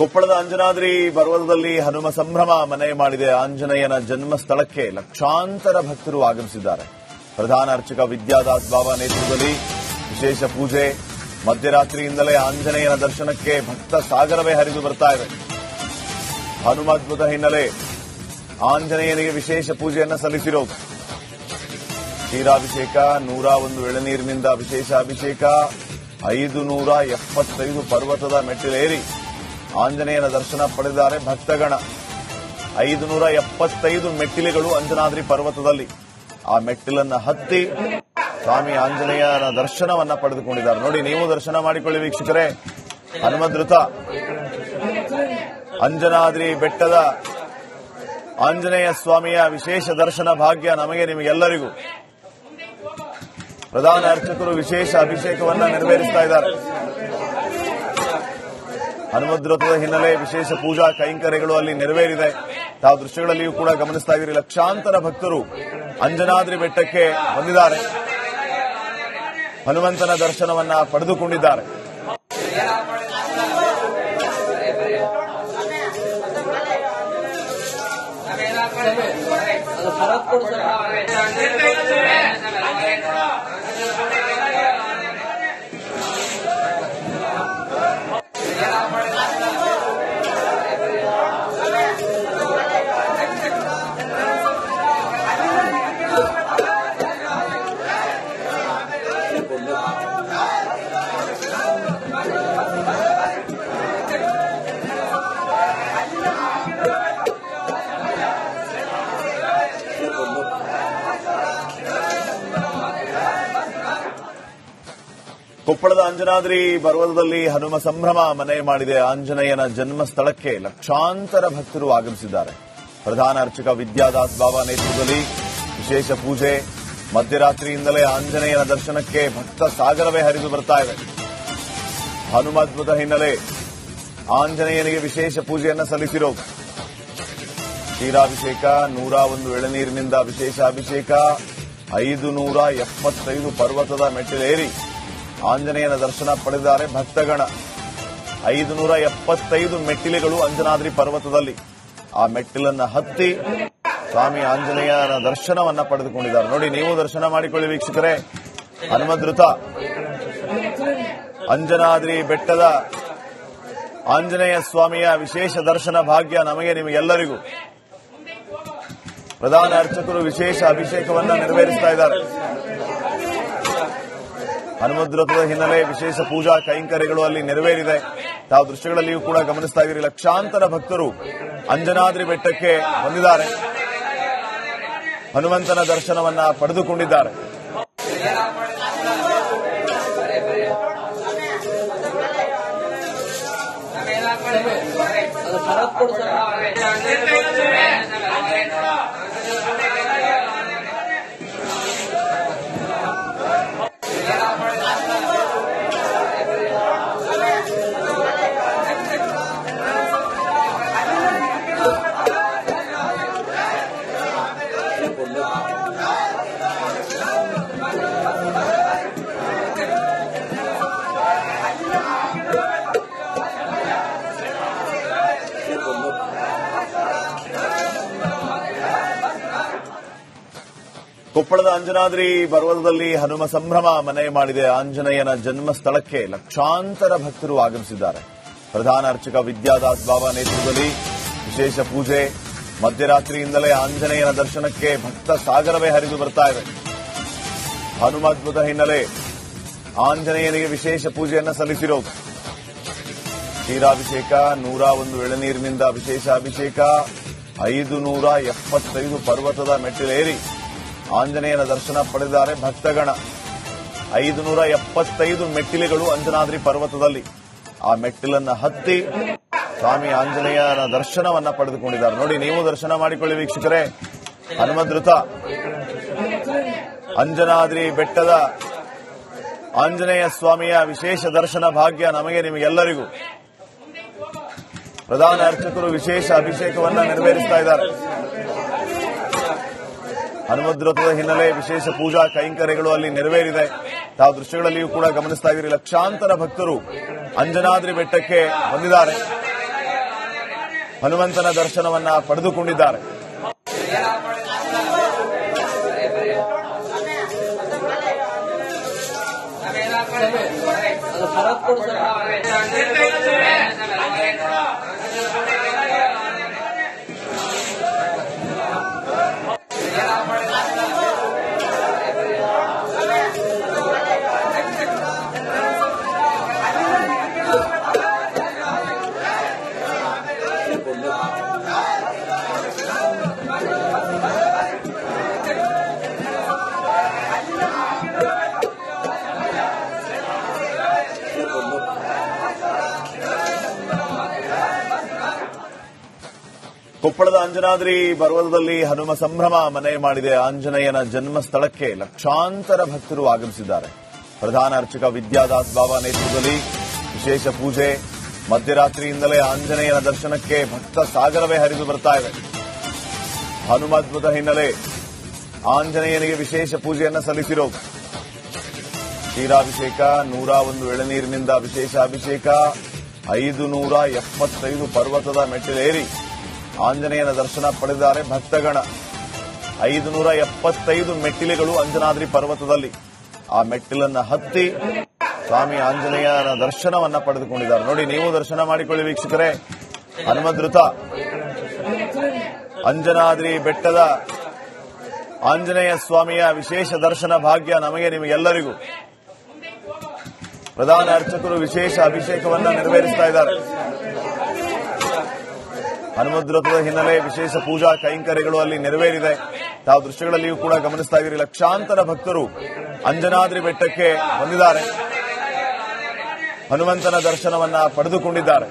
ಕೊಪ್ಪಳದ ಅಂಜನಾದ್ರಿ ಪರ್ವತದಲ್ಲಿ ಹನುಮ ಸಂಭ್ರಮ ಮನೆ ಮಾಡಿದೆ. ಆಂಜನೇಯನ ಜನ್ಮ ಸ್ಥಳಕ್ಕೆ ಲಕ್ಷಾಂತರ ಭಕ್ತರು ಆಗಮಿಸಿದ್ದಾರೆ. ಪ್ರಧಾನ ಅರ್ಚಕ ವಿದ್ಯಾದಾಸ್ ಬಾಬಾ ನೇತೃತ್ವದಲ್ಲಿ ವಿಶೇಷ ಪೂಜೆ. ಮಧ್ಯರಾತ್ರಿಯಿಂದಲೇ ಆಂಜನೇಯನ ದರ್ಶನಕ್ಕೆ ಭಕ್ತ ಸಾಗರವೇ ಹರಿದು ಬರ್ತಾ ಇದೆ. ಹನುಮಾದ್ಭುತ ಹಿನ್ನೆಲೆ ಆಂಜನೇಯನಿಗೆ ವಿಶೇಷ ಪೂಜೆಯನ್ನು ಸಲ್ಲಿಸಿರೋದು. ಕ್ಷೀರಾಭಿಷೇಕ, 101 ಎಳನೀರಿನಿಂದ ವಿಶೇಷ ಅಭಿಷೇಕ, 575 ಪರ್ವತದ ಮೆಟ್ಟಿಲೇರಿ ಆಂಜನೇಯನ ದರ್ಶನ ಪಡೆದಿದ್ದಾರೆ ಭಕ್ತಗಣ. 575 ಮೆಟ್ಟಿಲುಗಳು ಅಂಜನಾದ್ರಿ ಪರ್ವತದಲ್ಲಿ. ಆ ಮೆಟ್ಟಿಲನ್ನು ಹತ್ತಿ ಸ್ವಾಮಿ ಆಂಜನೇಯನ ದರ್ಶನವನ್ನ ಪಡೆದುಕೊಂಡಿದ್ದಾರೆ. ನೋಡಿ, ನೀವು ದರ್ಶನ ಮಾಡಿಕೊಳ್ಳಿ ವೀಕ್ಷಕರೇ. ಹನುಮದ್ರುತ ಅಂಜನಾದ್ರಿ ಬೆಟ್ಟದ ಆಂಜನೇಯ ಸ್ವಾಮಿಯ ವಿಶೇಷ ದರ್ಶನ ಭಾಗ್ಯ ನಮಗೆ ನಿಮಗೆಲ್ಲರಿಗೂ. ಪ್ರಧಾನ ಅರ್ಚಕರು ವಿಶೇಷ ಅಭಿಷೇಕವನ್ನ ನೆರವೇರಿಸ್ತಾ ಇದ್ದಾರೆ. ಹನುಮದ್ರಥದ ಹಿನ್ನೆಲೆ ವಿಶೇಷ ಪೂಜಾ ಕೈಂಕರ್ಯಗಳು ಅಲ್ಲಿ ನೆರವೇರಿದೆ. ತಾವು ದೃಶ್ಯಗಳಲ್ಲಿಯೂ ಕೂಡ ಗಮನಿಸ್ತಾ ಇದ್ದೀರಿ. ಲಕ್ಷಾಂತರ ಭಕ್ತರು ಅಂಜನಾದ್ರಿ ಬೆಟ್ಟಕ್ಕೆ ಬಂದಿದ್ದಾರೆ. ಹನುಮಂತನ ದರ್ಶನವನ್ನ ಪಡೆದುಕೊಂಡಿದ್ದಾರೆ. ಕೊಪ್ಪಳದ ಅಂಜನಾದ್ರಿ ಪರ್ವತದಲ್ಲಿ ಹನುಮ ಸಂಭ್ರಮ ಮನೆ ಮಾಡಿದೆ. ಆಂಜನೇಯನ ಜನ್ಮ ಸ್ಥಳಕ್ಕೆ ಲಕ್ಷಾಂತರ ಭಕ್ತರು ಆಗಮಿಸಿದ್ದಾರೆ. ಪ್ರಧಾನ ಅರ್ಚಕ ವಿದ್ಯಾದಾಸ್ ಬಾಬಾ ನೇತೃತ್ವದಲ್ಲಿ ವಿಶೇಷ ಪೂಜೆ. ಮಧ್ಯರಾತ್ರಿಯಿಂದಲೇ ಆಂಜನೇಯನ ದರ್ಶನಕ್ಕೆ ಭಕ್ತ ಸಾಗರವೇ ಹರಿದು ಬರ್ತಾ ಇದೆ. ಹನುಮಾದ್ಭುತ ಹಿನ್ನೆಲೆ ಆಂಜನೇಯನಿಗೆ ವಿಶೇಷ ಪೂಜೆಯನ್ನು ಸಲ್ಲಿಸಿರೋದು. ಕ್ಷೀರಾಭಿಷೇಕ, 101 ಎಳನೀರಿನಿಂದ ವಿಶೇಷ ಅಭಿಷೇಕ, 575 ಪರ್ವತದ ಮೆಟ್ಟಿಲೇರಿ ಆಂಜನೇಯನ ದರ್ಶನ ಪಡೆದಿದ್ದಾರೆ ಭಕ್ತಗಣ. 575 ಮೆಟ್ಟಿಲುಗಳು ಅಂಜನಾದ್ರಿ ಪರ್ವತದಲ್ಲಿ. ಆ ಮೆಟ್ಟಿಲನ್ನು ಹತ್ತಿ ಸ್ವಾಮಿ ಆಂಜನೇಯನ ದರ್ಶನವನ್ನ ಪಡೆದುಕೊಂಡಿದ್ದಾರೆ. ನೋಡಿ, ನೀವು ದರ್ಶನ ಮಾಡಿಕೊಳ್ಳಿ ವೀಕ್ಷಕರೇ. ಹನುಮದ್ರುತ ಅಂಜನಾದ್ರಿ ಬೆಟ್ಟದ ಆಂಜನೇಯ ಸ್ವಾಮಿಯ ವಿಶೇಷ ದರ್ಶನ ಭಾಗ್ಯ ನಮಗೆ ನಿಮಗೆಲ್ಲರಿಗೂ. ಪ್ರಧಾನ ಅರ್ಚಕರು ವಿಶೇಷ ಅಭಿಷೇಕವನ್ನ ನೆರವೇರಿಸ್ತಾ ಇದ್ದಾರೆ. ಹನುಮದ್ರಥದ ಹಿನ್ನೆಲೆ ವಿಶೇಷ ಪೂಜಾ ಕೈಂಕರ್ಯಗಳು ಅಲ್ಲಿ ನೆರವೇರಿದೆ. ತಾವು ದೃಶ್ಯಗಳಲ್ಲಿಯೂ ಕೂಡ ಗಮನಿಸ್ತಾ ಇದ್ದೀರಿ. ಲಕ್ಷಾಂತರ ಭಕ್ತರು ಅಂಜನಾದ್ರಿ ಬೆಟ್ಟಕ್ಕೆ ಬಂದಿದ್ದಾರೆ. ಹನುಮಂತನ ದರ್ಶನವನ್ನ ಪಡೆದುಕೊಂಡಿದ್ದಾರೆ. ಕೊಪ್ಪಳದ ಅಂಜನಾದ್ರಿ ಪರ್ವತದಲ್ಲಿ ಹನುಮ ಸಂಭ್ರಮ ಮನೆ ಮಾಡಿದೆ. ಆಂಜನೇಯನ ಜನ್ಮ ಸ್ಥಳಕ್ಕೆ ಲಕ್ಷಾಂತರ ಭಕ್ತರು ಆಗಮಿಸಿದ್ದಾರೆ. ಪ್ರಧಾನ ಅರ್ಚಕ ವಿದ್ಯಾದಾಸ್ ಬಾಬಾ ನೇತೃತ್ವದಲ್ಲಿ ವಿಶೇಷ ಪೂಜೆ. ಮಧ್ಯರಾತ್ರಿಯಿಂದಲೇ ಆಂಜನೇಯನ ದರ್ಶನಕ್ಕೆ ಭಕ್ತ ಸಾಗರವೇ ಹರಿದು ಬರ್ತಾ ಇದೆ. ಹನುಮಾದ್ಭುತ ಹಿನ್ನೆಲೆ ಆಂಜನೇಯನಿಗೆ ವಿಶೇಷ ಪೂಜೆಯನ್ನು ಸಲ್ಲಿಸಿರೋದು. ಕ್ಷೀರಾಭಿಷೇಕ, 101 ಎಳನೀರಿನಿಂದ ವಿಶೇಷ ಅಭಿಷೇಕ, 575 ಪರ್ವತದ ಮೆಟ್ಟಿಲೇರಿ ಆಂಜನೇಯನ ದರ್ಶನ ಪಡೆದಿದ್ದಾರೆ ಭಕ್ತಗಣ. 575 ಮೆಟ್ಟಿಲುಗಳು ಅಂಜನಾದ್ರಿ ಪರ್ವತದಲ್ಲಿ. ಆ ಮೆಟ್ಟಿಲನ್ನು ಹತ್ತಿ ಸ್ವಾಮಿ ಆಂಜನೇಯನ ದರ್ಶನವನ್ನ ಪಡೆದುಕೊಂಡಿದ್ದಾರೆ. ನೋಡಿ, ನೀವು ದರ್ಶನ ಮಾಡಿಕೊಳ್ಳಿ ವೀಕ್ಷಕರೇ. ಹನುಮದ್ರುತ ಅಂಜನಾದ್ರಿ ಬೆಟ್ಟದ ಆಂಜನೇಯ ಸ್ವಾಮಿಯ ವಿಶೇಷ ದರ್ಶನ ಭಾಗ್ಯ ನಮಗೆ ನಿಮಗೆಲ್ಲರಿಗೂ. ಪ್ರಧಾನ ಅರ್ಚಕರು ವಿಶೇಷ ಅಭಿಷೇಕವನ್ನ ನೆರವೇರಿಸ್ತಾ ಇದ್ದಾರೆ. ಹನುಮದ್ರಥದ ಹಿನ್ನೆಲೆ ವಿಶೇಷ ಪೂಜಾ ಕೈಂಕರ್ಯಗಳು ಅಲ್ಲಿ ನೆರವೇರಿದೆ. ತಾವು ದೃಶ್ಯಗಳಲ್ಲಿಯೂ ಕೂಡ ಗಮನಿಸ್ತಾ ಇದ್ದೀರಿ. ಲಕ್ಷಾಂತರ ಭಕ್ತರು ಅಂಜನಾದ್ರಿ ಬೆಟ್ಟಕ್ಕೆ ಬಂದಿದ್ದಾರೆ. ಹನುಮಂತನ ದರ್ಶನವನ್ನ ಪಡೆದುಕೊಂಡಿದ್ದಾರೆ. ಕೊಪ್ಪಳದ ಅಂಜನಾದ್ರಿ ಪರ್ವತದಲ್ಲಿ ಹನುಮ ಸಂಭ್ರಮ ಮನೆ ಮಾಡಿದೆ. ಆಂಜನೇಯನ ಜನ್ಮ ಸ್ಥಳಕ್ಕೆ ಲಕ್ಷಾಂತರ ಭಕ್ತರು ಆಗಮಿಸಿದ್ದಾರೆ. ಪ್ರಧಾನ ಅರ್ಚಕ ವಿದ್ಯಾದಾಸ್ ಬಾಬಾ ನೇತೃತ್ವದಲ್ಲಿ ವಿಶೇಷ ಪೂಜೆ. ಮಧ್ಯರಾತ್ರಿಯಿಂದಲೇ ಆಂಜನೇಯನ ದರ್ಶನಕ್ಕೆ ಭಕ್ತ ಸಾಗರವೇ ಹರಿದು ಬರ್ತಾ ಇದೆ. ಹನುಮಾದ್ಭುತ ಹಿನ್ನೆಲೆ ಆಂಜನೇಯನಿಗೆ ವಿಶೇಷ ಪೂಜೆಯನ್ನು ಸಲ್ಲಿಸಿರೋದು. ಕ್ಷೀರಾಭಿಷೇಕ, 101 ಎಳನೀರಿನಿಂದ ವಿಶೇಷ ಅಭಿಷೇಕ, 575 ಪರ್ವತದ ಮೆಟ್ಟಿಲೇರಿ ಆಂಜನೇಯನ ದರ್ಶನ ಪಡೆದಿದ್ದಾರೆ ಭಕ್ತಗಣ. 575 ಮೆಟ್ಟಿಲುಗಳು ಅಂಜನಾದ್ರಿ ಪರ್ವತದಲ್ಲಿ. ಆ ಮೆಟ್ಟಿಲನ್ನ ಹತ್ತಿ ಸ್ವಾಮಿ ಆಂಜನೇಯನ ದರ್ಶನವನ್ನ ಪಡೆದುಕೊಂಡಿದ್ದಾರೆ. ನೋಡಿ, ನೀವು ದರ್ಶನ ಮಾಡಿಕೊಳ್ಳಿ ವೀಕ್ಷಕರೇ. ಹನುಮದ್ರುತ ಅಂಜನಾದ್ರಿ ಬೆಟ್ಟದ ಆಂಜನೇಯ ಸ್ವಾಮಿಯ ವಿಶೇಷ ದರ್ಶನ ಭಾಗ್ಯ ನಮಗೆ ನಿಮಗೆಲ್ಲರಿಗೂ. ಪ್ರಧಾನ ಅರ್ಚಕರು ವಿಶೇಷ ಅಭಿಷೇಕವನ್ನ ನೆರವೇರಿಸ್ತಾ ಇದ್ದಾರೆ. ಹನುಮದ್ರಥದ ಹಿನ್ನೆಲೆ ವಿಶೇಷ ಪೂಜಾ ಕೈಂಕರ್ಯಗಳು ಅಲ್ಲಿ ನೆರವೇರಿದೆ. ತಾವು ದೃಶ್ಯಗಳಲ್ಲಿಯೂ ಕೂಡ ಗಮನಿಸ್ತಾ ಇದ್ದೀರಿ. ಲಕ್ಷಾಂತರ ಭಕ್ತರು ಅಂಜನಾದ್ರಿ ಬೆಟ್ಟಕ್ಕೆ ಬಂದಿದ್ದಾರೆ. ಹನುಮಂತನ ದರ್ಶನವನ್ನ ಪಡೆದುಕೊಂಡಿದ್ದಾರೆ.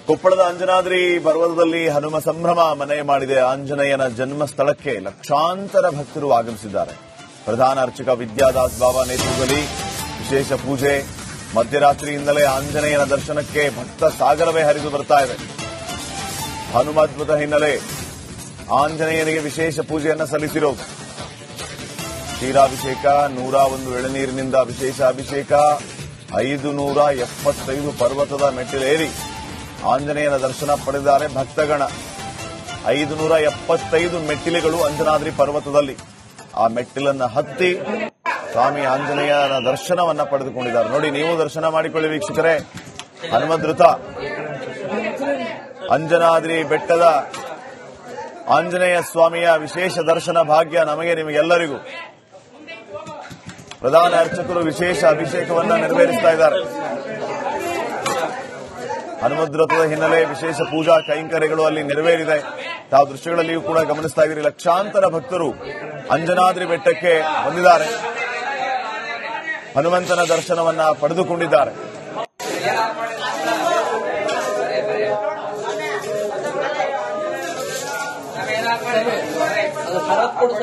ಕೊಪ್ಪಳದ ಅಂಜನಾದ್ರಿ ಪರ್ವತದಲ್ಲಿ ಹನುಮ ಸಂಭ್ರಮ ಮನೆ ಮಾಡಿದೆ. ಆಂಜನೇಯನ ಜನ್ಮ ಸ್ಥಳಕ್ಕೆ ಲಕ್ಷಾಂತರ ಭಕ್ತರು ಆಗಮಿಸಿದ್ದಾರೆ. ಪ್ರಧಾನ ಅರ್ಚಕ ವಿದ್ಯಾದಾಸ್ ಬಾಬಾ ನೇತೃತ್ವದಲ್ಲಿ ವಿಶೇಷ ಪೂಜೆ. ಮಧ್ಯರಾತ್ರಿಯಿಂದಲೇ ಆಂಜನೇಯನ ದರ್ಶನಕ್ಕೆ ಭಕ್ತ ಸಾಗರವೇ ಹರಿದು ಬರ್ತಾ ಇದೆ. ಹನುಮಾದ್ಭುತ ಹಿನ್ನೆಲೆ ಆಂಜನೇಯನಿಗೆ ವಿಶೇಷ ಪೂಜೆಯನ್ನು ಸಲ್ಲಿಸಿರೋದು. ಕ್ಷೀರಾಭಿಷೇಕ, 101 ಎಳನೀರಿನಿಂದ ವಿಶೇಷ ಅಭಿಷೇಕ, 575 ಪರ್ವತದ ಮೆಟ್ಟಿಲೇರಿ ಆಂಜನೇಯನ ದರ್ಶನ ಪಡೆದಿದ್ದಾರೆ ಭಕ್ತಗಣ. 575 ಮೆಟ್ಟಿಲುಗಳು ಅಂಜನಾದ್ರಿ ಪರ್ವತದಲ್ಲಿ. ಆ ಮೆಟ್ಟಿಲನ್ನ ಹತ್ತಿ ಸ್ವಾಮಿ ಆಂಜನೇಯನ ದರ್ಶನವನ್ನ ಪಡೆದುಕೊಂಡಿದ್ದಾರೆ. ನೋಡಿ, ನೀವು ದರ್ಶನ ಮಾಡಿಕೊಳ್ಳಿ ವೀಕ್ಷಕರೇ. ಹನುಮದ್ರುತ ಅಂಜನಾದ್ರಿ ಬೆಟ್ಟದ ಆಂಜನೇಯ ಸ್ವಾಮಿಯ ವಿಶೇಷ ದರ್ಶನ ಭಾಗ್ಯ ನಮಗೆ ನಿಮಗೆಲ್ಲರಿಗೂ. ಪ್ರಧಾನ ಅರ್ಚಕರು ವಿಶೇಷ ಅಭಿಷೇಕವನ್ನ ನೆರವೇರಿಸ್ತಾ ಇದ್ದಾರೆ. ಹನುಮದ್ರಥದ ಹಿನ್ನೆಲೆ ವಿಶೇಷ ಪೂಜಾ ಕೈಂಕರ್ಯಗಳು ಅಲ್ಲಿ ನೆರವೇರಿದೆ. ತಾವು ದೃಶ್ಯಗಳಲ್ಲಿಯೂ ಕೂಡ ಗಮನಿಸ್ತಾ ಇದ್ದೀರಿ. ಲಕ್ಷಾಂತರ ಭಕ್ತರು ಅಂಜನಾದ್ರಿ ಬೆಟ್ಟಕ್ಕೆ ಬಂದಿದ್ದಾರೆ. ಹನುಮಂತನ ದರ್ಶನವನ್ನ ಪಡೆದುಕೊಂಡಿದ್ದಾರೆ. ಅದು